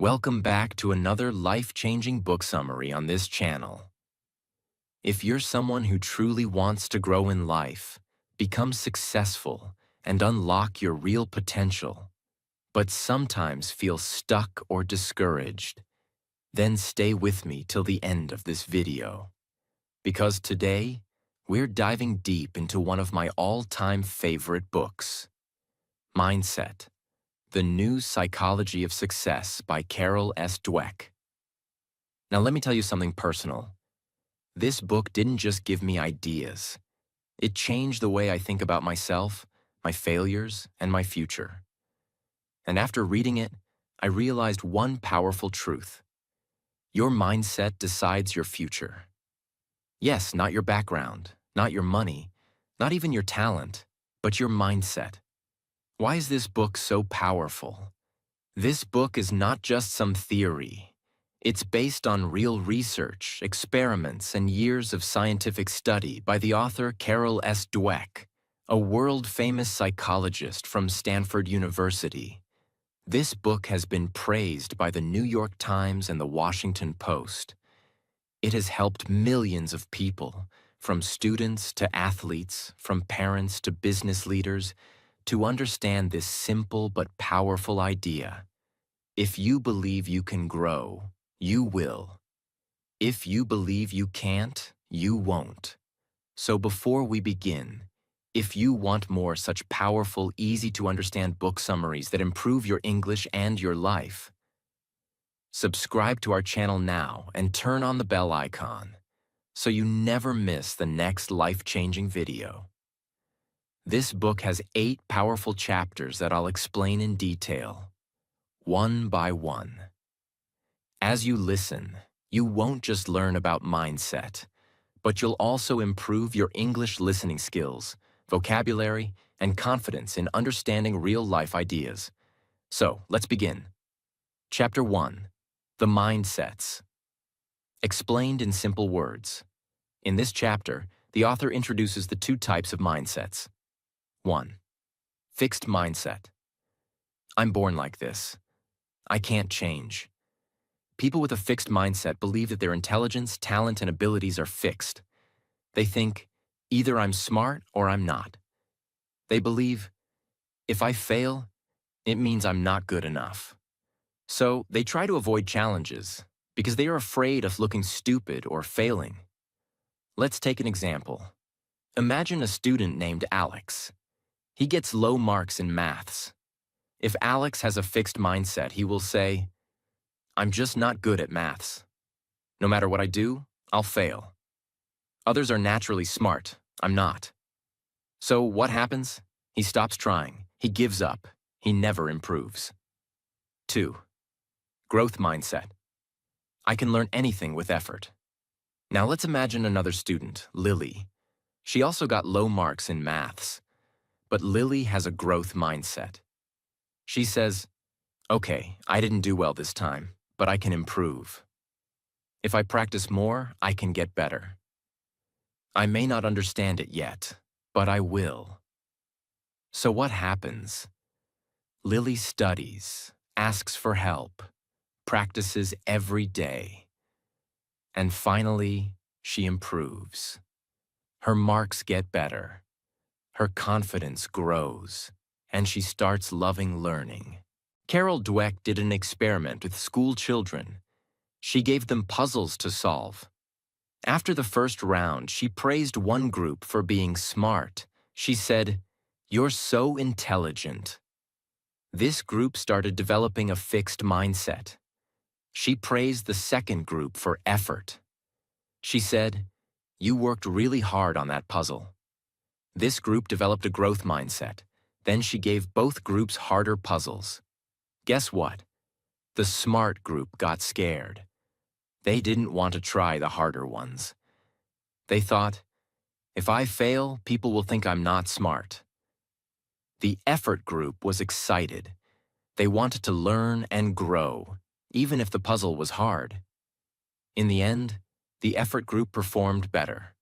Welcome back to another life-changing book summary on this channel. If you're someone who truly wants to grow in life, become successful, and unlock your real potential, but sometimes feel stuck or discouraged, then stay with me till the end of this video. Because today, we're diving deep into one of my all-time favorite books, Mindset: The New Psychology of Success by Carol S. Dweck. Now let me tell you something personal. This book didn't just give me ideas. It changed the way I think about myself, my failures, and my future. And after reading it, I realized one powerful truth. Your mindset decides your future. Yes, not your background, not your money, not even your talent, but your mindset. Why is this book so powerful? This book is not just some theory. It's based on real research, experiments, and years of scientific study by the author Carol S. Dweck, a world-famous psychologist from Stanford University. This book has been praised by the New York Times and the Washington Post. It has helped millions of people, from students to athletes, from parents to business leaders, to understand this simple but powerful idea. If you believe you can grow, you will. If you believe you can't, you won't. So before we begin, if you want more such powerful, easy-to-understand book summaries that improve your English and your life, subscribe to our channel now and turn on the bell icon so you never miss the next life-changing video. This book has 8 powerful chapters that I'll explain in detail, one by one. As you listen, you won't just learn about mindset, but you'll also improve your English listening skills, vocabulary, and confidence in understanding real-life ideas. So, let's begin. Chapter 1. The Mindsets. Explained in simple words. In this chapter, the author introduces the 2 types of mindsets. 1. Fixed mindset. I'm born like this. I can't change. People with a fixed mindset believe that their intelligence, talent, and abilities are fixed. They think, either I'm smart or I'm not. They believe, if I fail, it means I'm not good enough. So they try to avoid challenges because they are afraid of looking stupid or failing. Let's take an example. Imagine a student named Alex. He gets low marks in maths. If Alex has a fixed mindset, he will say, I'm just not good at maths. No matter what I do, I'll fail. Others are naturally smart. I'm not. So what happens? He stops trying. He gives up. He never improves. 2. Growth mindset. I can learn anything with effort. Now let's imagine another student, Lily. She also got low marks in maths. But Lily has a growth mindset. She says, okay, I didn't do well this time, but I can improve. If I practice more, I can get better. I may not understand it yet, but I will. So what happens? Lily studies, asks for help, practices every day. And finally, she improves. Her marks get better. Her confidence grows, and she starts loving learning. Carol Dweck did an experiment with school children. She gave them puzzles to solve. After the first round, she praised one group for being smart. She said, "You're so intelligent." This group started developing a fixed mindset. She praised the second group for effort. She said, "You worked really hard on that puzzle." This group developed a growth mindset. Then she gave both groups harder puzzles. Guess what? The smart group got scared. They didn't want to try the harder ones. They thought, if I fail, people will think I'm not smart. The effort group was excited. They wanted to learn and grow, even if the puzzle was hard. In the end, the effort group performed better.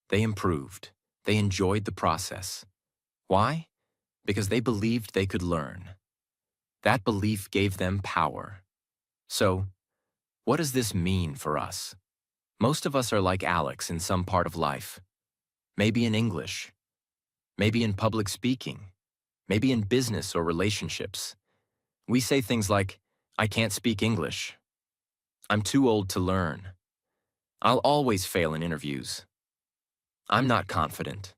They improved. They enjoyed the process. Why? Because they believed they could learn. That belief gave them power. So, what does this mean for us? Most of us are like Alex in some part of life. Maybe in English, maybe in public speaking, maybe in business or relationships. We say things like, I can't speak English. I'm too old to learn. I'll always fail in interviews. I'm not confident.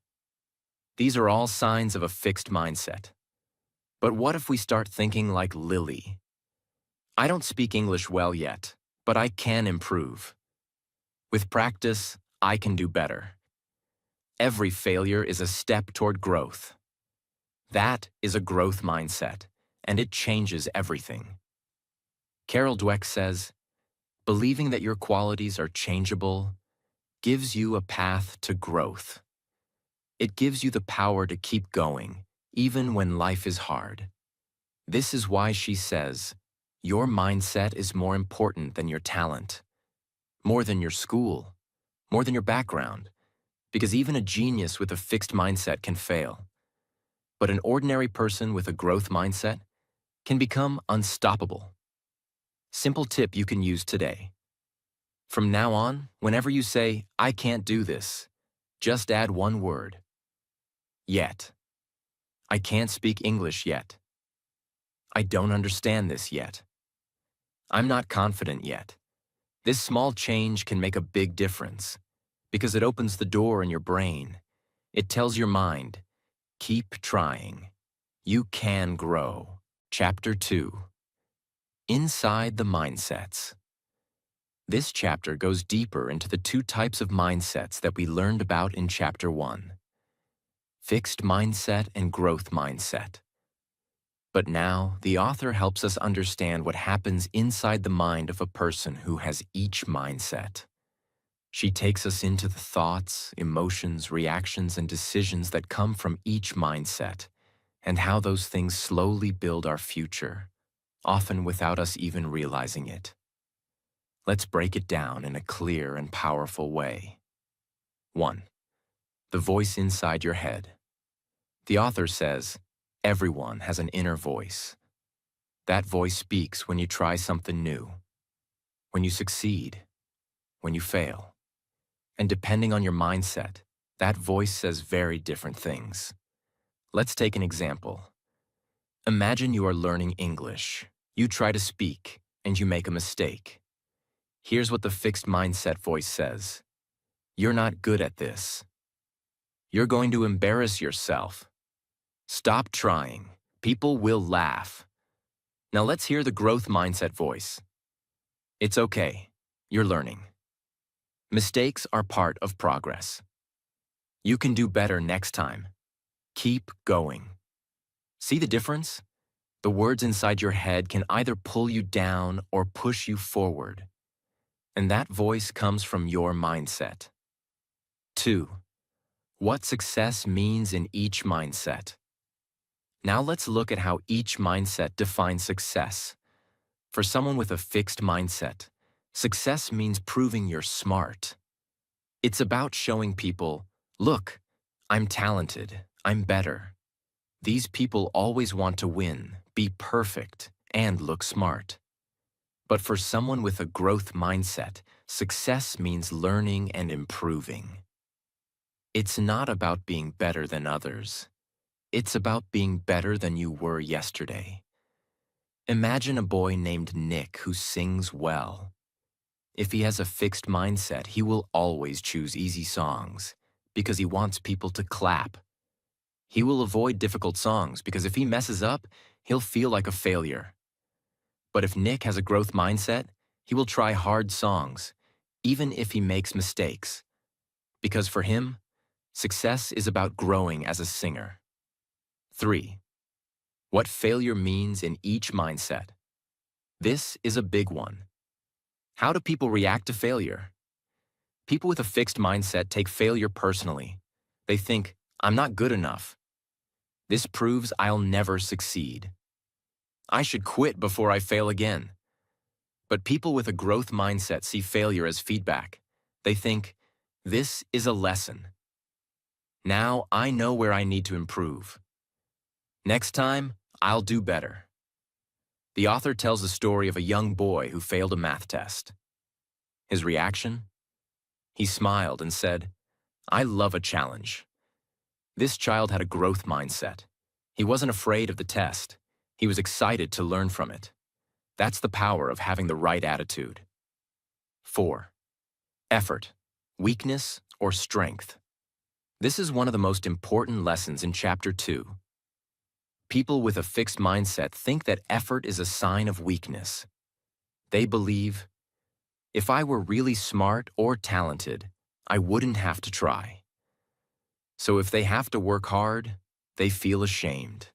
These are all signs of a fixed mindset. But what if we start thinking like Lily? I don't speak English well yet, but I can improve. With practice, I can do better. Every failure is a step toward growth. That is a growth mindset, and it changes everything. Carol Dweck says, believing that your qualities are changeable gives you a path to growth. It gives you the power to keep going, even when life is hard. This is why she says, your mindset is more important than your talent, more than your school, more than your background, because even a genius with a fixed mindset can fail. But an ordinary person with a growth mindset can become unstoppable. Simple tip you can use today. From now on, whenever you say, I can't do this, just add one word. Yet. I can't speak English yet. I don't understand this yet. I'm not confident yet. This small change can make a big difference because it opens the door in your brain. It tells your mind, keep trying. You can grow. Chapter 2. Inside the Mindsets. This chapter goes deeper into the two types of mindsets that we learned about in Chapter 1. Fixed mindset and growth mindset. But now, the author helps us understand what happens inside the mind of a person who has each mindset. She takes us into the thoughts, emotions, reactions, and decisions that come from each mindset, and how those things slowly build our future, often without us even realizing it. Let's break it down in a clear and powerful way. 1. The voice inside your head. The author says, everyone has an inner voice. That voice speaks when you try something new, when you succeed, when you fail. And depending on your mindset, that voice says very different things. Let's take an example. Imagine you are learning English. You try to speak, and you make a mistake. Here's what the fixed mindset voice says. You're not good at this. You're going to embarrass yourself. Stop trying. People will laugh. Now let's hear the growth mindset voice. It's okay. You're learning. Mistakes are part of progress. You can do better next time. Keep going. See the difference? The words inside your head can either pull you down or push you forward. And that voice comes from your mindset. 2. What success means in each mindset. Now let's look at how each mindset defines success. For someone with a fixed mindset, success means proving you're smart. It's about showing people, look, I'm talented, I'm better. These people always want to win, be perfect, and look smart. But for someone with a growth mindset, success means learning and improving. It's not about being better than others. It's about being better than you were yesterday. Imagine a boy named Nick who sings well. If he has a fixed mindset, he will always choose easy songs because he wants people to clap. He will avoid difficult songs because if he messes up, he'll feel like a failure. But if Nick has a growth mindset, he will try hard songs, even if he makes mistakes. Because for him, success is about growing as a singer. 3. What failure means in each mindset. This is a big one. How do people react to failure? People with a fixed mindset take failure personally. They think, I'm not good enough. This proves I'll never succeed. I should quit before I fail again. But people with a growth mindset see failure as feedback. They think, this is a lesson. Now I know where I need to improve. Next time, I'll do better. The author tells the story of a young boy who failed a math test. His reaction? He smiled and said, "I love a challenge." This child had a growth mindset. He wasn't afraid of the test. He was excited to learn from it. That's the power of having the right attitude. 4. Effort, weakness, or strength. This is one of the most important lessons in Chapter 2. People with a fixed mindset think that effort is a sign of weakness. They believe, if I were really smart or talented, I wouldn't have to try. So if they have to work hard, they feel ashamed.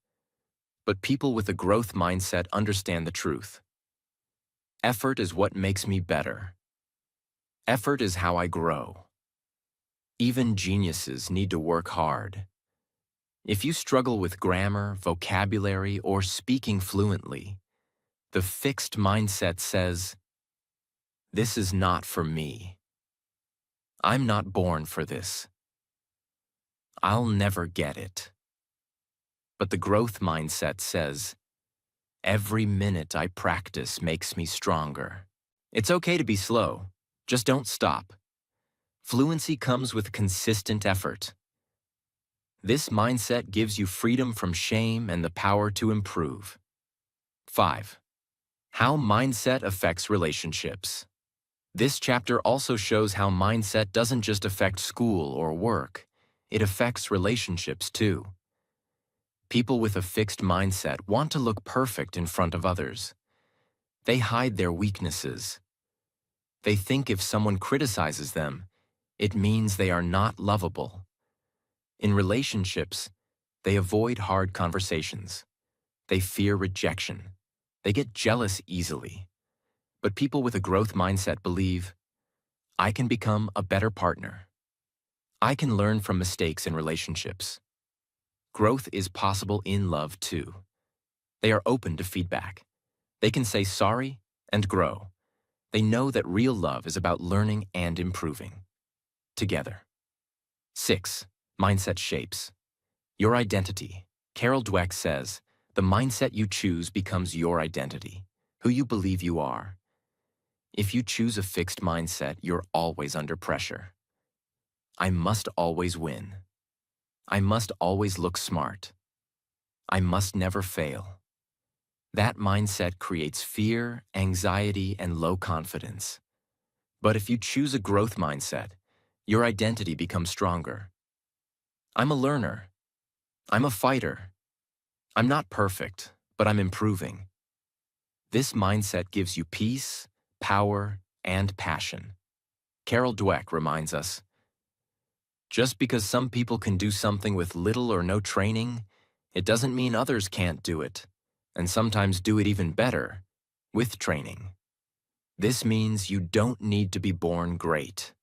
But people with a growth mindset understand the truth. Effort is what makes me better. Effort is how I grow. Even geniuses need to work hard. If you struggle with grammar, vocabulary, or speaking fluently, the fixed mindset says, "This is not for me. I'm not born for this. I'll never get it." But the growth mindset says, "Every minute I practice makes me stronger." It's okay to be slow, just don't stop. Fluency comes with consistent effort. This mindset gives you freedom from shame and the power to improve. 5. How mindset affects relationships. This chapter also shows how mindset doesn't just affect school or work, it affects relationships too. People with a fixed mindset want to look perfect in front of others. They hide their weaknesses. They think if someone criticizes them, it means they are not lovable. In relationships, they avoid hard conversations. They fear rejection. They get jealous easily. But people with a growth mindset believe, I can become a better partner. I can learn from mistakes in relationships. Growth is possible in love too. They are open to feedback. They can say sorry and grow. They know that real love is about learning and improving. Together. 6. Mindset shapes your identity. Carol Dweck says, the mindset you choose becomes your identity, who you believe you are. If you choose a fixed mindset, you're always under pressure. I must always win. I must always look smart. I must never fail. That mindset creates fear, anxiety, and low confidence. But if you choose a growth mindset, your identity becomes stronger. I'm a learner. I'm a fighter. I'm not perfect, but I'm improving. This mindset gives you peace, power, and passion. Carol Dweck reminds us, just because some people can do something with little or no training, it doesn't mean others can't do it, and sometimes do it even better, with training. This means you don't need to be born great.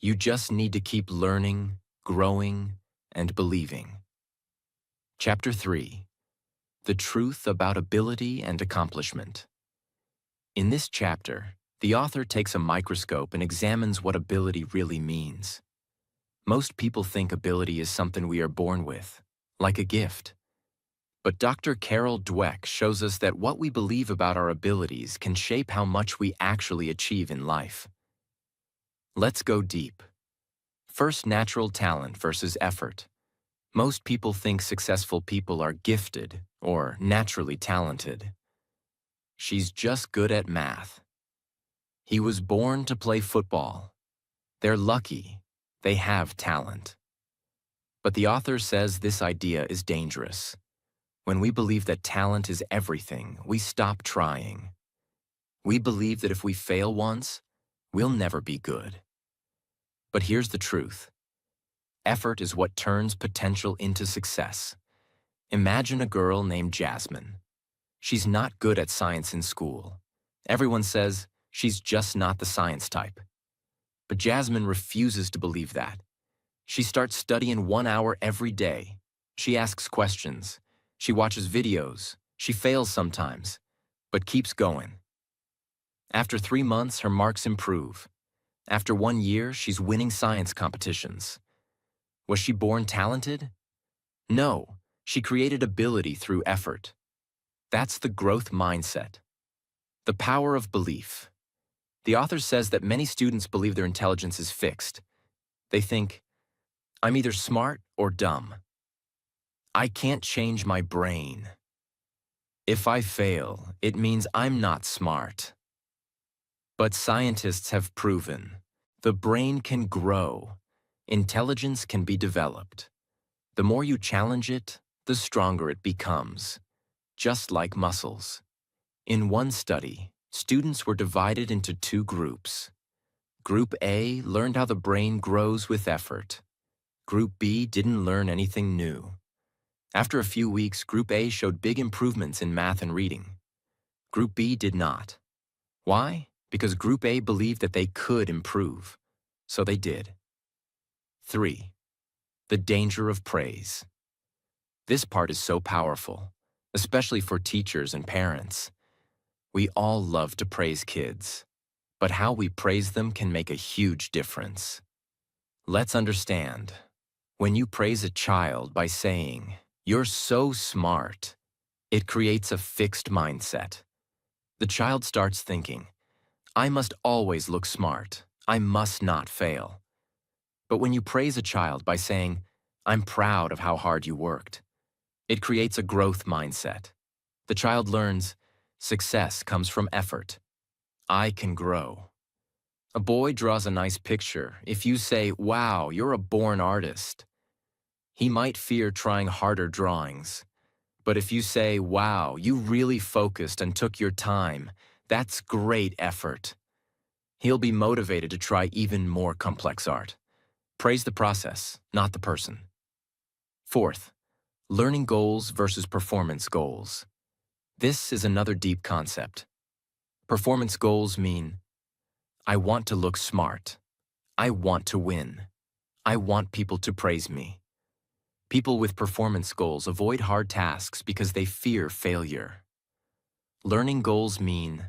You just need to keep learning, growing, and believing. Chapter 3. The Truth About Ability and Accomplishment. In this chapter, the author takes a microscope and examines what ability really means. Most people think ability is something we are born with, like a gift. But Dr. Carol Dweck shows us that what we believe about our abilities can shape how much we actually achieve in life. Let's go deep. First, natural talent versus effort. Most people think successful people are gifted or naturally talented. She's just good at math. He was born to play football. They're lucky. They have talent. But the author says this idea is dangerous. When we believe that talent is everything, we stop trying. We believe that if we fail once, we'll never be good. But here's the truth. Effort is what turns potential into success. Imagine a girl named Jasmine. She's not good at science in school. Everyone says she's just not the science type. But Jasmine refuses to believe that. She starts studying 1 hour every day. She asks questions. She watches videos. She fails sometimes, but keeps going. After 3 months, her marks improve. After 1 year, she's winning science competitions. Was she born talented? No, she created ability through effort. That's the growth mindset. The power of belief. The author says that many students believe their intelligence is fixed. They think, I'm either smart or dumb. I can't change my brain. If I fail, it means I'm not smart. But scientists have proven the brain can grow. Intelligence can be developed. The more you challenge it, the stronger it becomes, just like muscles. In one study, students were divided into two groups. Group A learned how the brain grows with effort. Group B didn't learn anything new. After a few weeks, Group A showed big improvements in math and reading. Group B did not. Why? Because Group A believed that they could improve. So they did. 3. The danger of praise. This part is so powerful, especially for teachers and parents. We all love to praise kids, but how we praise them can make a huge difference. Let's understand. When you praise a child by saying, "You're so smart," it creates a fixed mindset. The child starts thinking, I must always look smart. I must not fail. But when you praise a child by saying, I'm proud of how hard you worked, it creates a growth mindset. The child learns, success comes from effort. I can grow. A boy draws a nice picture. If you say, wow, you're a born artist, he might fear trying harder drawings. But if you say, wow, you really focused and took your time, that's great effort, he'll be motivated to try even more complex art. Praise the process, not the person. 4th, learning goals versus performance goals. This is another deep concept. Performance goals mean, I want to look smart. I want to win. I want people to praise me. People with performance goals avoid hard tasks because they fear failure. Learning goals mean,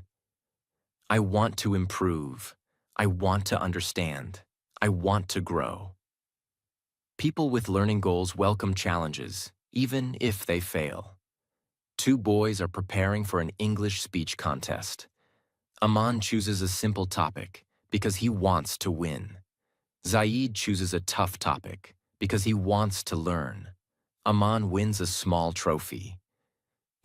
I want to improve. I want to understand. I want to grow. People with learning goals welcome challenges, even if they fail. 2 boys are preparing for an English speech contest. Aman chooses a simple topic because he wants to win. Zaid chooses a tough topic because he wants to learn. Aman wins a small trophy.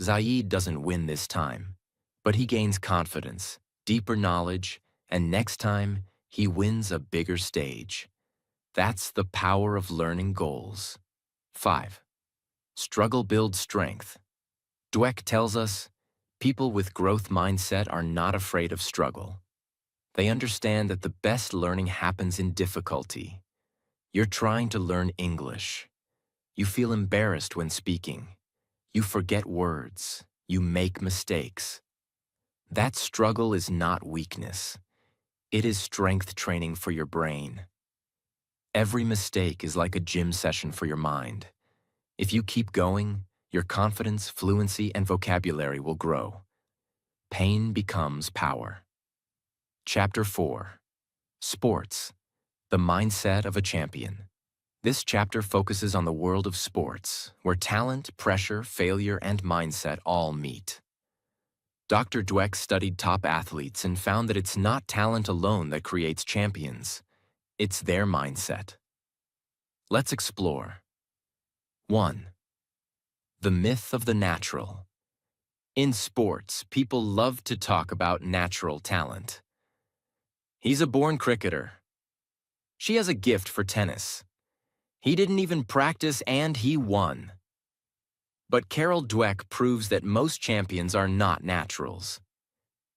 Zaid doesn't win this time, but he gains confidence, deeper knowledge, and next time, he wins a bigger stage. That's the power of learning goals. 5. Struggle builds strength. Dweck tells us, people with growth mindset are not afraid of struggle. They understand that the best learning happens in difficulty. You're trying to learn English. You feel embarrassed when speaking. You forget words. You make mistakes. That struggle is not weakness. It is strength training for your brain. Every mistake is like a gym session for your mind. If you keep going, your confidence, fluency, and vocabulary will grow. Pain becomes power. Chapter 4. Sports. The mindset of a champion. This chapter focuses on the world of sports, where talent, pressure, failure, and mindset all meet. Dr. Dweck studied top athletes and found that it's not talent alone that creates champions. It's their mindset. Let's explore. 1. The myth of the natural. In sports, people love to talk about natural talent. He's a born cricketer. She has a gift for tennis. He didn't even practice and he won. But Carol Dweck proves that most champions are not naturals.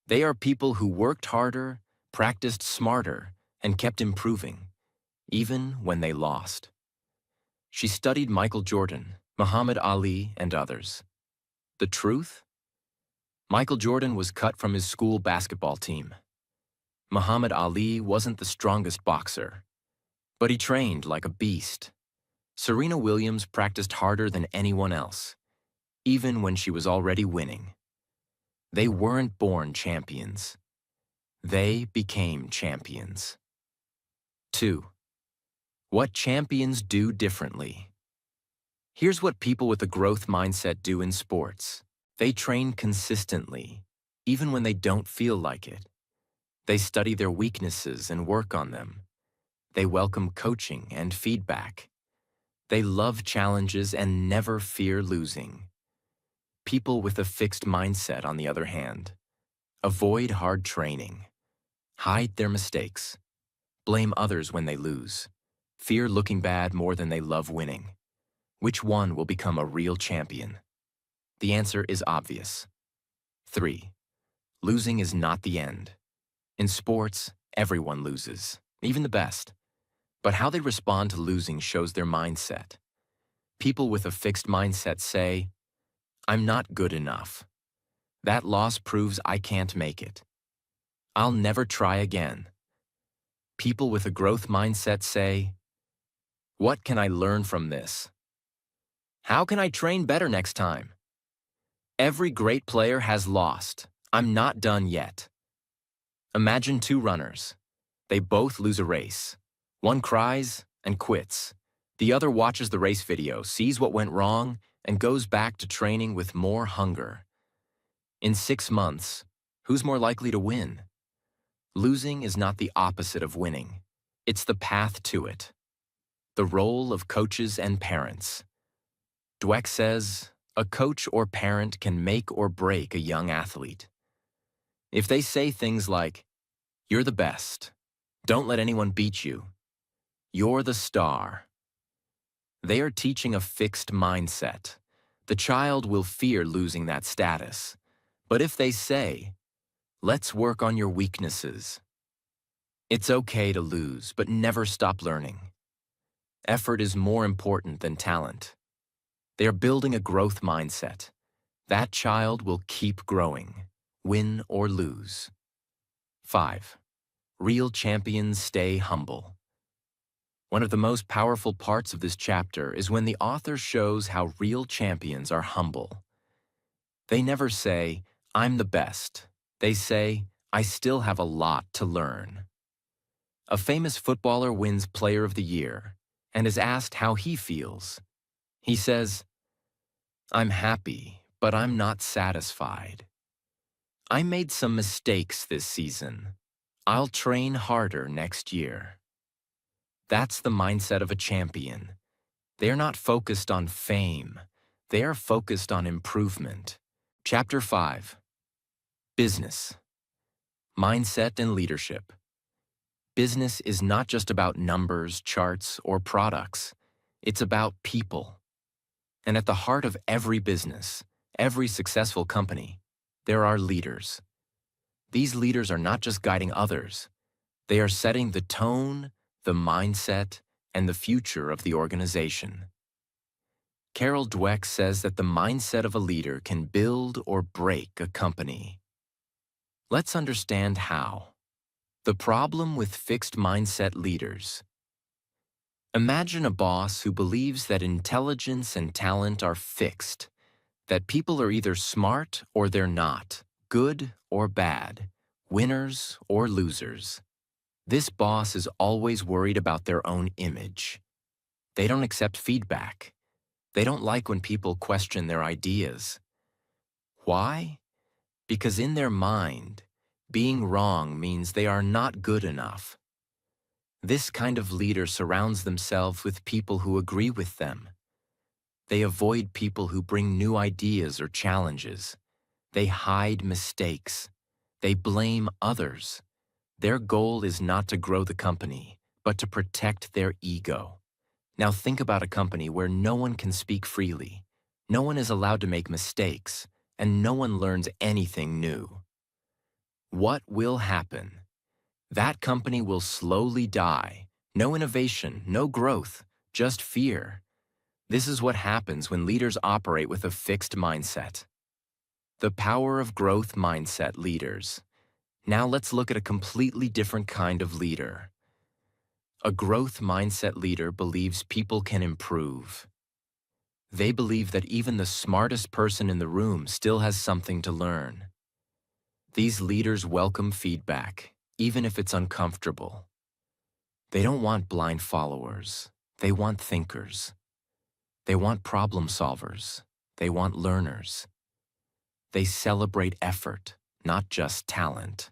They are people who worked harder, practiced smarter, and kept improving, even when they lost. She studied Michael Jordan, Muhammad Ali, and others. The truth? Michael Jordan was cut from his school basketball team. Muhammad Ali wasn't the strongest boxer, but he trained like a beast. Serena Williams practiced harder than anyone else, even when she was already winning. They weren't born champions. They became champions. 2. What champions do differently. Here's what people with a growth mindset do in sports. They train consistently, even when they don't feel like it. They study their weaknesses and work on them. They welcome coaching and feedback. They love challenges and never fear losing. People with a fixed mindset, on the other hand, avoid hard training, hide their mistakes, blame others when they lose, fear looking bad more than they love winning. Which one will become a real champion? The answer is obvious. 3. Losing is not the end. In sports, everyone loses, even the best. But how they respond to losing shows their mindset. People with a fixed mindset say, "I'm not good enough. That loss proves I can't make it. I'll never try again." People with a growth mindset say, "What can I learn from this? How can I train better next time? Every great player has lost. I'm not done yet." Imagine two runners. They both lose a race. One cries and quits. The other watches the race video, sees what went wrong, and goes back to training with more hunger. In 6 months, who's more likely to win? Losing is not the opposite of winning. It's the path to it. The role of coaches and parents. Dweck says, a coach or parent can make or break a young athlete. If they say things like, "You're the best. Don't let anyone beat you. You're the star," they are teaching a fixed mindset. The child will fear losing that status. But if they say, "Let's work on your weaknesses," it's okay to lose, but never stop learning. Effort is more important than talent. They are building a growth mindset. That child will keep growing, win or lose. 5. Real champions stay humble. One of the most powerful parts of this chapter is when the author shows how real champions are humble. They never say, "I'm the best." They say, "I still have a lot to learn." A famous footballer wins Player of the Year and is asked how he feels. He says, "I'm happy, but I'm not satisfied. I made some mistakes this season. I'll train harder next year." That's the mindset of a champion. They are not focused on fame. They are focused on improvement. Chapter 5. Business. Mindset and leadership. Business is not just about numbers, charts, or products. It's about people. And at the heart of every business, every successful company, there are leaders. These leaders are not just guiding others. They are setting the tone, the mindset, and the future of the organization. Carol Dweck says that the mindset of a leader can build or break a company. Let's understand how. The problem with fixed mindset leaders. Imagine a boss who believes that intelligence and talent are fixed, that people are either smart or they're not, good or bad, winners or losers. This boss is always worried about their own image. They don't accept feedback. They don't like when people question their ideas. Why? Because in their mind, being wrong means they are not good enough. This kind of leader surrounds themselves with people who agree with them. They avoid people who bring new ideas or challenges. They hide mistakes. They blame others. Their goal is not to grow the company, but to protect their ego. Now think about a company where no one can speak freely, no one is allowed to make mistakes, and no one learns anything new. What will happen? That company will slowly die. No innovation, no growth, just fear. This is what happens when leaders operate with a fixed mindset. The power of growth mindset leaders. Now let's look at a completely different kind of leader. A growth mindset leader believes people can improve. They believe that even the smartest person in the room still has something to learn. These leaders welcome feedback, even if it's uncomfortable. They don't want blind followers. They want thinkers. They want problem solvers. They want learners. They celebrate effort, not just talent.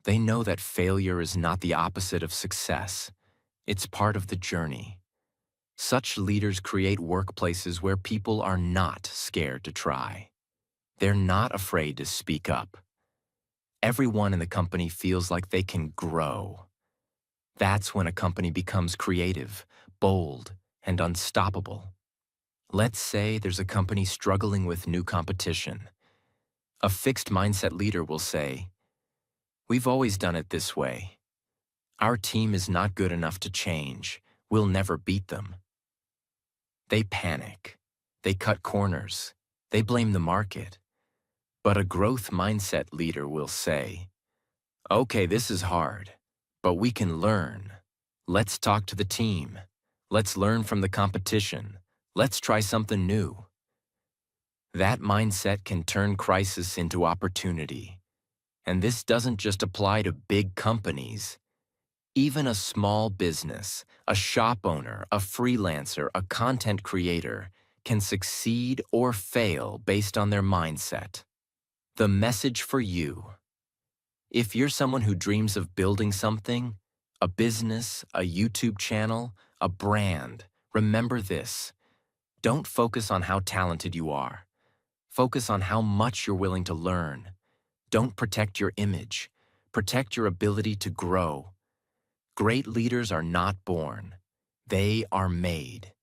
They know that failure is not the opposite of success. It's part of the journey. Such leaders create workplaces where people are not scared to try. They're not afraid to speak up. Everyone in the company feels like they can grow. That's when a company becomes creative, bold, and unstoppable. Let's say there's a company struggling with new competition. A fixed mindset leader will say, "We've always done it this way. Our team is not good enough to change. We'll never beat them." They panic. They cut corners. They blame the market. But a growth mindset leader will say, "Okay, this is hard, but we can learn. Let's talk to the team. Let's learn from the competition. Let's try something new." That mindset can turn crisis into opportunity. And this doesn't just apply to big companies. Even a small business, a shop owner, a freelancer, a content creator can succeed or fail based on their mindset. The message for you: if you're someone who dreams of building something, a business, a YouTube channel, a brand, remember this. Don't focus on how talented you are. Focus on how much you're willing to learn. Don't protect your image. Protect your ability to grow. Great leaders are not born. They are made.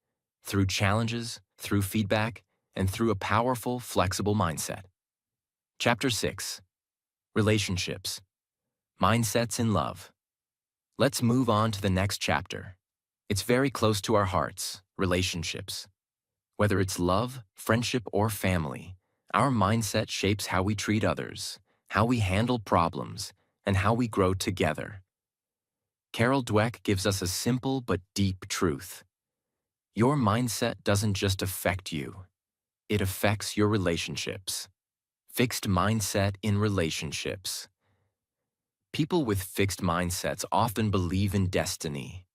Through challenges, through feedback, and through a powerful, flexible mindset. Chapter 6. Relationships. Mindsets in love. Let's move on to the next chapter. It's very close to our hearts, relationships. Whether it's love, friendship, or family, our mindset shapes how we treat others, how we handle problems, and how we grow together. Carol Dweck gives us a simple but deep truth. Your mindset doesn't just affect you. It affects your relationships. Fixed mindset in relationships. People with fixed mindsets often believe in destiny.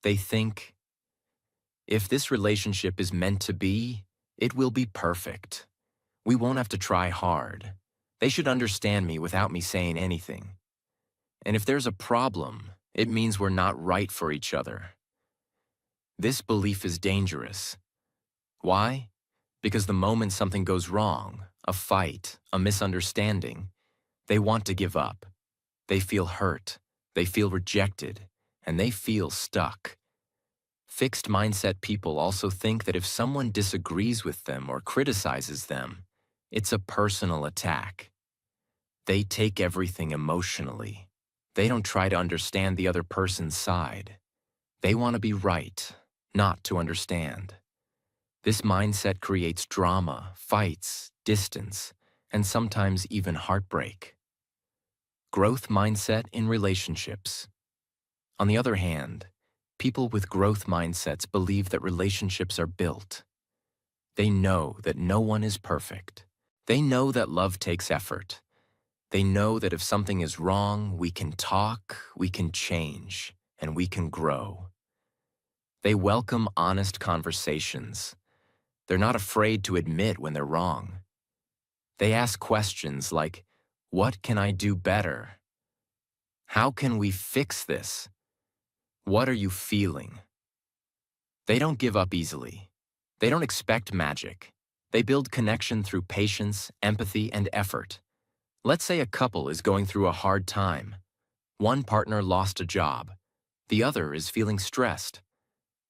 They think, if this relationship is meant to be, it will be perfect. We won't have to try hard. They should understand me without me saying anything. And if there's a problem, it means we're not right for each other. This belief is dangerous. Why? Because the moment something goes wrong, a fight, a misunderstanding, they want to give up. They feel hurt, they feel rejected, and they feel stuck. Fixed mindset people also think that if someone disagrees with them or criticizes them, it's a personal attack. They take everything emotionally. They don't try to understand the other person's side. They want to be right, not to understand. This mindset creates drama, fights, distance, and sometimes even heartbreak. Growth mindset in relationships. On the other hand, people with growth mindsets believe that relationships are built. They know that no one is perfect. They know that love takes effort. They know that if something is wrong, we can talk, we can change, and we can grow. They welcome honest conversations. They're not afraid to admit when they're wrong. They ask questions like, "What can I do better? How can we fix this? What are you feeling?" They don't give up easily. They don't expect magic. They build connection through patience, empathy, and effort. Let's say a couple is going through a hard time. One partner lost a job. The other is feeling stressed.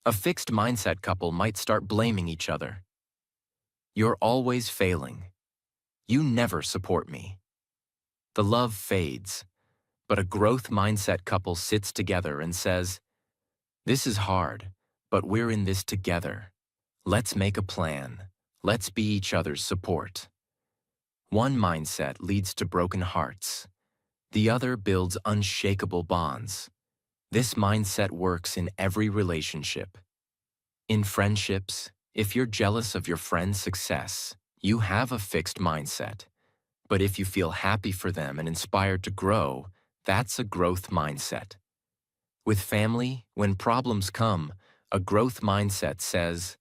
A fixed mindset couple might start blaming each other. "You're always failing. You never support me." The love fades, but a growth mindset couple sits together and says, "This is hard, but we're in this together. Let's make a plan. Let's be each other's support." One mindset leads to broken hearts. The other builds unshakable bonds. This mindset works in every relationship. In friendships, if you're jealous of your friend's success, you have a fixed mindset. But if you feel happy for them and inspired to grow, that's a growth mindset. With family, when problems come, a growth mindset says,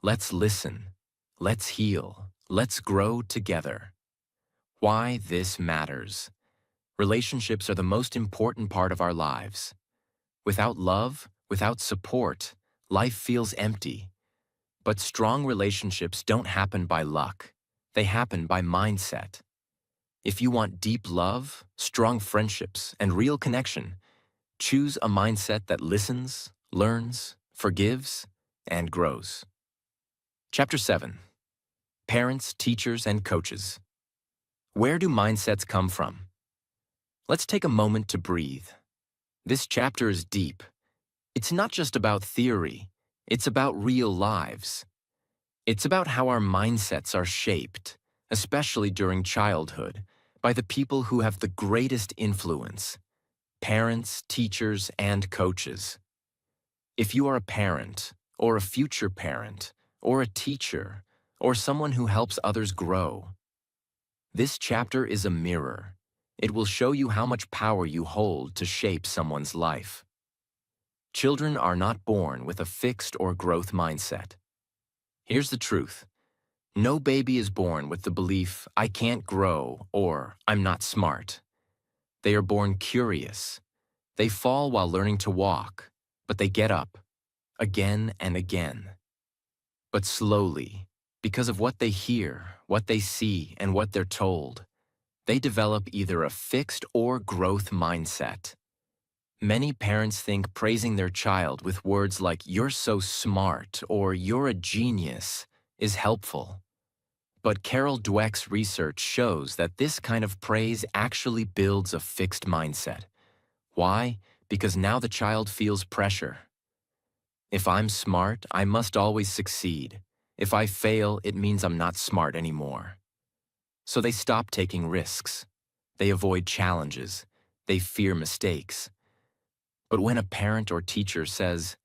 "Let's listen, let's heal, Let's grow together. Why this matters. Relationships are the most important part of our lives. Without love, without support, life feels empty. But strong relationships don't happen by luck. They happen by mindset. If you want deep love, strong friendships, and real connection, choose a mindset that listens, learns, forgives, and grows. Chapter 7. Parents, Teachers, and Coaches. Where do mindsets come from? Let's take a moment to breathe. This chapter is deep. It's not just about theory, it's about real lives. It's about how our mindsets are shaped, especially during childhood, by the people who have the greatest influence: parents, teachers, and coaches. If you are a parent, or a future parent, or a teacher, or someone who helps others grow, this chapter is a mirror. It will show you how much power you hold to shape someone's life. Children are not born with a fixed or growth mindset. Here's the truth. No baby is born with the belief, I can't grow, or I'm not smart. They are born curious. They fall while learning to walk, but they get up, again and again. But slowly, because of what they hear, what they see, and what they're told, they develop either a fixed or growth mindset. Many parents think praising their child with words like, you're so smart, or you're a genius, is helpful. But Carol Dweck's research shows that this kind of praise actually builds a fixed mindset. Why? Because now the child feels pressure. If I'm smart, I must always succeed. If I fail, it means I'm not smart anymore. So they stop taking risks. They avoid challenges. They fear mistakes. But when a parent or teacher says,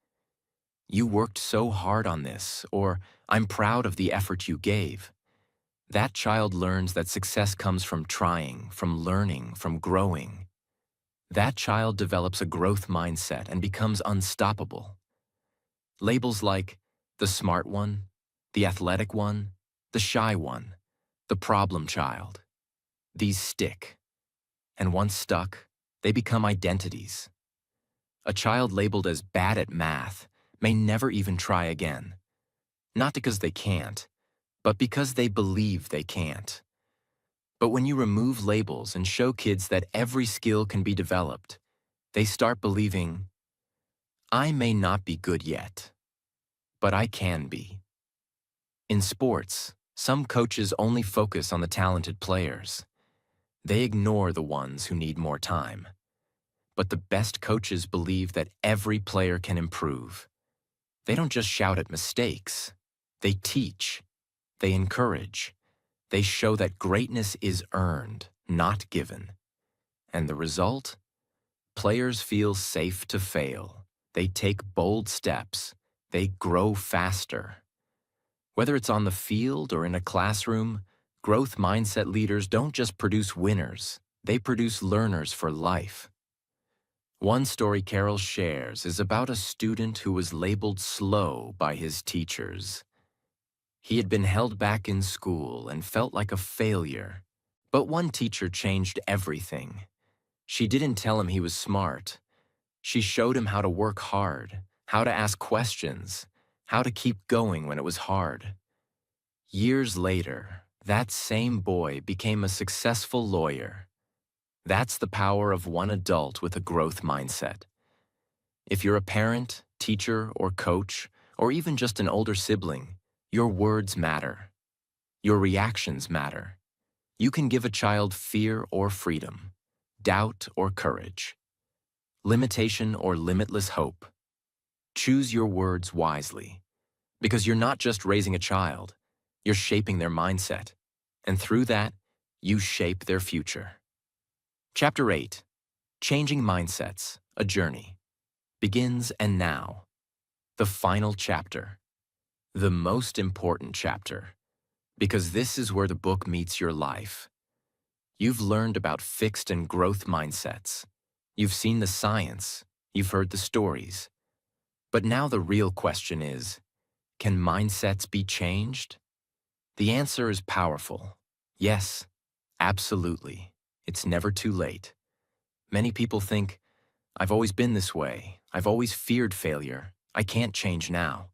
you worked so hard on this, or I'm proud of the effort you gave, that child learns that success comes from trying, from learning, from growing. That child develops a growth mindset and becomes unstoppable. Labels like the smart one, the athletic one, the shy one, the problem child. These stick. And once stuck, they become identities. A child labeled as bad at math may never even try again. Not because they can't, but because they believe they can't. But when you remove labels and show kids that every skill can be developed, they start believing, I may not be good yet, but I can be. In sports, some coaches only focus on the talented players. They ignore the ones who need more time. But the best coaches believe that every player can improve. They don't just shout at mistakes. They teach. They encourage. They show that greatness is earned, not given. And the result? Players feel safe to fail. They take bold steps. They grow faster. Whether it's on the field or in a classroom, growth mindset leaders don't just produce winners. They produce learners for life. One story Carol shares is about a student who was labeled slow by his teachers. He had been held back in school and felt like a failure. But one teacher changed everything. She didn't tell him he was smart. She showed him how to work hard, how to ask questions, how to keep going when it was hard. Years later, that same boy became a successful lawyer. That's the power of one adult with a growth mindset. If you're a parent, teacher, or coach, or even just an older sibling, your words matter. Your reactions matter. You can give a child fear or freedom, doubt or courage, limitation or limitless hope. Choose your words wisely, because you're not just raising a child, you're shaping their mindset, and through that, you shape their future. Chapter 8, Changing Mindsets, A Journey, begins and now. The final chapter. The most important chapter, because this is where the book meets your life. You've learned about fixed and growth mindsets. You've seen the science. You've heard the stories. But now the real question is, can mindsets be changed? The answer is powerful. Yes, absolutely. It's never too late. Many people think, I've always been this way. I've always feared failure. I can't change now.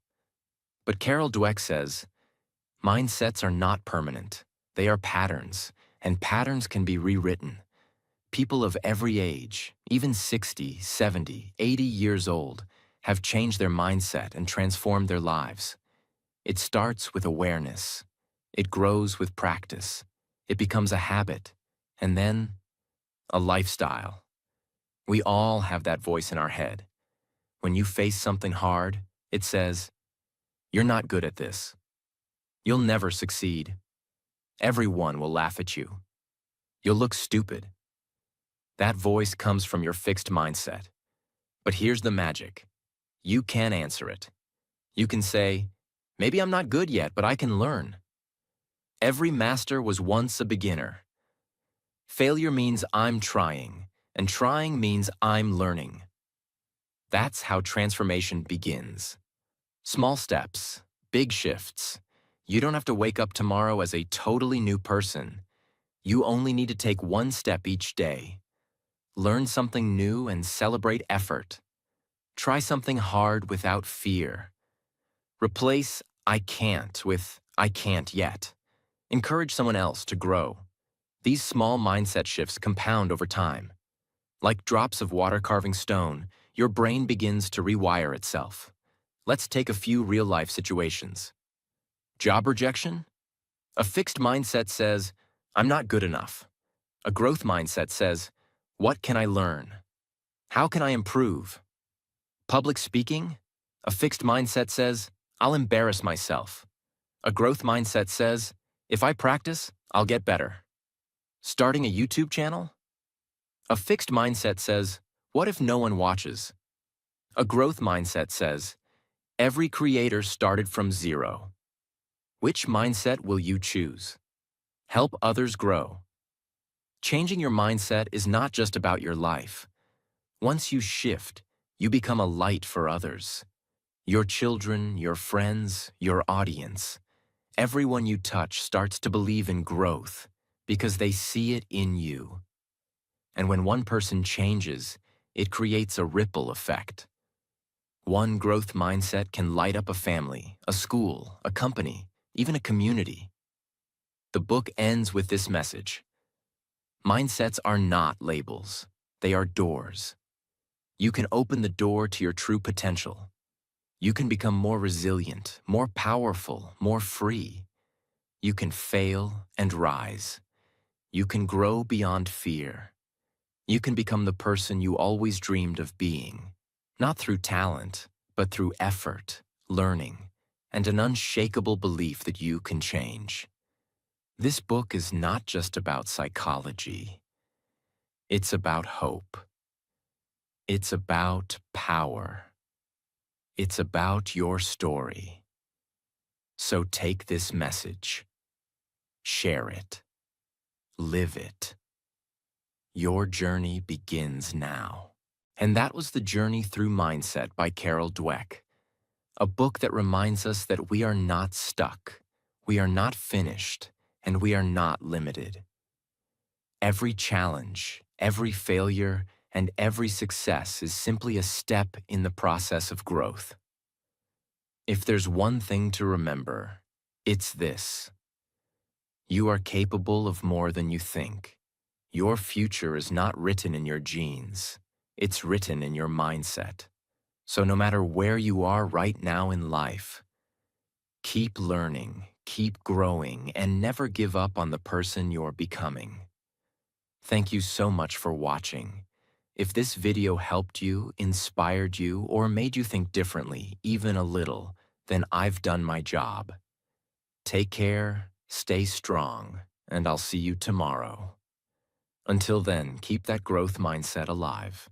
But Carol Dweck says, mindsets are not permanent. They are patterns, and patterns can be rewritten. People of every age, even 60, 70, 80 years old, have changed their mindset and transformed their lives. It starts with awareness. It grows with practice. It becomes a habit, and then a lifestyle. We all have that voice in our head. When you face something hard, it says, "You're not good at this. You'll never succeed. Everyone will laugh at you. You'll look stupid." That voice comes from your fixed mindset. But here's the magic. You can answer it. You can say, maybe I'm not good yet, but I can learn. Every master was once a beginner. Failure means I'm trying, and trying means I'm learning. That's how transformation begins. Small steps, big shifts. You don't have to wake up tomorrow as a totally new person. You only need to take one step each day. Learn something new and celebrate effort. Try something hard without fear. Replace "I can't" with "I can't yet." Encourage someone else to grow. These small mindset shifts compound over time. Like drops of water carving stone, your brain begins to rewire itself. Let's take a few real-life situations. Job rejection? A fixed mindset says, I'm not good enough. A growth mindset says, what can I learn? How can I improve? Public speaking? A fixed mindset says, I'll embarrass myself. A growth mindset says, if I practice, I'll get better. Starting a YouTube channel? A fixed mindset says, what if no one watches? A growth mindset says, every creator started from zero. Which mindset will you choose? Help others grow. Changing your mindset is not just about your life. Once you shift, you become a light for others. Your children, your friends, your audience. Everyone you touch starts to believe in growth because they see it in you. And when one person changes, it creates a ripple effect. One growth mindset can light up a family, a school, a company, even a community. The book ends with this message. Mindsets are not labels. They are doors. You can open the door to your true potential. You can become more resilient, more powerful, more free. You can fail and rise. You can grow beyond fear. You can become the person you always dreamed of being, not through talent, but through effort, learning, and an unshakable belief that you can change. This book is not just about psychology. It's about hope. It's about power. It's about your story. So take this message. Share it. Live it. Your journey begins now. And that was The Journey Through Mindset by Carol Dweck, a book that reminds us that we are not stuck, we are not finished, and we are not limited. Every challenge, every failure, and every success is simply a step in the process of growth. If there's one thing to remember, it's this. You are capable of more than you think. Your future is not written in your genes. It's written in your mindset. So no matter where you are right now in life, keep learning, keep growing, and never give up on the person you're becoming. Thank you so much for watching. If this video helped you, inspired you, or made you think differently, even a little, then I've done my job. Take care, stay strong, and I'll see you tomorrow. Until then, keep that growth mindset alive.